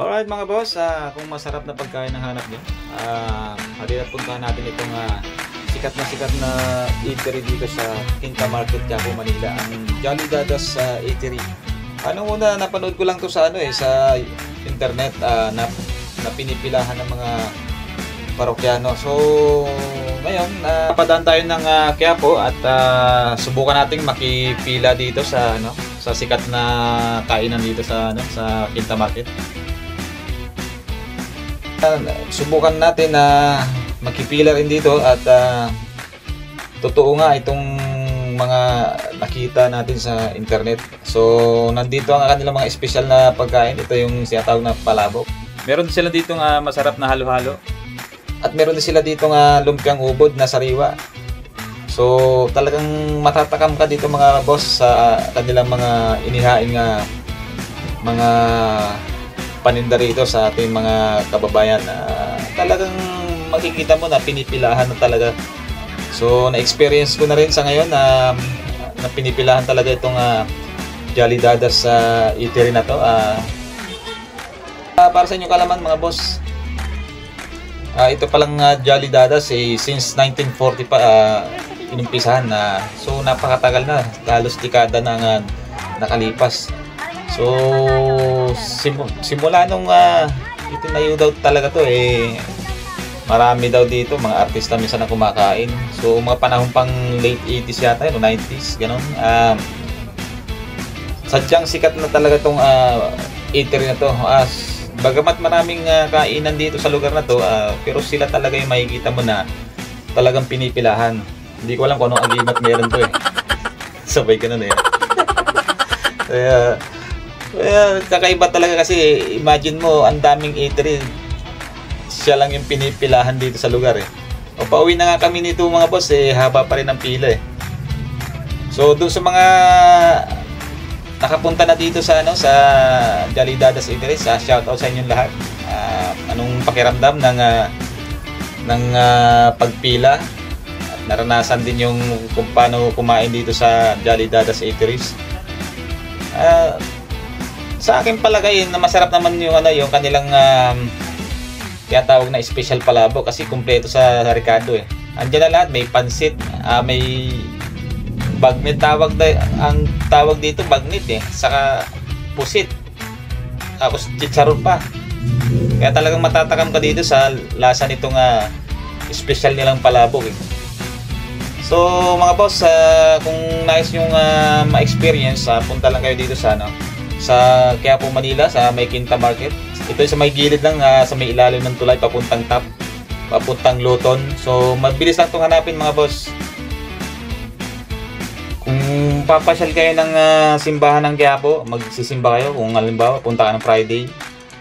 Alright mga boss, kung masarap na pagkain ang hanap nyo, halina't puntahan natin itong sikat na eatery dito sa Quinta Market, Quiapo, Manila, ang Jolly Dadas Eatery. Una, napanood ko lang to sa sa internet, na pinipilahan ng mga parokyano. So ngayon, napadaan tayo ng Quiapo at subukan nating makipila dito sa sa sikat na kainan dito sa sa Quinta Market. Subukan natin na makipila rin dito at totoo nga itong mga nakita natin sa internet. So nandito ang kanilang mga special na pagkain. Ito yung sinatawag na palabok. Meron din sila dito masarap na halo-halo. At meron din sila dito lumpiang ubod na sariwa. So talagang matatakam ka dito mga boss sa kanilang mga inihain mga paninda rito sa ating mga kababayan. Talagang makikita mo na pinipilahan na talaga. So na-experience ko na rin sa ngayon na pinipilahan talaga itong Jolly Dadas eatery na to. Para sa inyo kalaman mga boss, ito palang Jolly Dadas since 1940 pa inumpisahan na. So napakatagal na, halos dekada na nakalipas. So simula nung itinayo daw talaga to marami daw dito mga artista minsan na kumakain. So mga panahon pang late 80s yata, 90s ganun. Sadyang sikat na talaga tong eatery na to. Bagamat maraming kainan dito sa lugar na to, pero sila talaga yung makikita mo na talagang pinipilahan. Hindi ko alam kung anong agimat meron to sabay ganun Kaya kakaiba talaga kasi imagine mo ang daming eatery, siya lang yung pinipilahan dito sa lugar O pauwi na nga kami nito mga boss haba pa rin ang pila So doon sa mga nakapunta na dito sa sa Jolly Dadas Eatery, shout out sa inyong lahat. Anong pakiramdam ng pagpila? At naranasan din yung kung paano kumain dito sa Jolly Dadas Eateries. Sa akin palagay na masarap naman yung yung kanilang tinatawag na special palabok kasi kumpleto sa Ricardo Andiyan na lahat, may pansit, may bagnet ang tawag dito bagnet saka pusit. Tapos chicharon pa. Kaya talagang matatakam ka dito sa lasa nitong special nilang palabok So mga boss, kung nais yung ma-experience, punta lang kayo dito sa sa Quiapo, Manila, sa may Quinta Market. Ito sa may gilid lang, sa may ilalim ng tulay papuntang top, papuntang Luton. So mabilis lang itong hanapin mga boss. Kung papasyal kayo ng simbahan ng Quiapo, magsisimba kayo. Kung halimbawa punta ka ng Friday,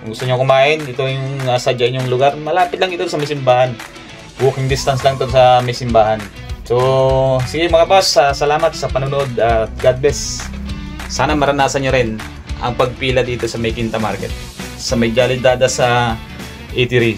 kung gusto nyo kumain, ito yung sadyain yung lugar. Malapit lang ito sa may simbahan. Walking distance lang ito sa may simbahan. So sige mga boss, salamat sa panonood. God bless. Sana maranasan nyo rin ang pagpila dito sa may Quinta Market, sa may Jolly Dadas Eatery.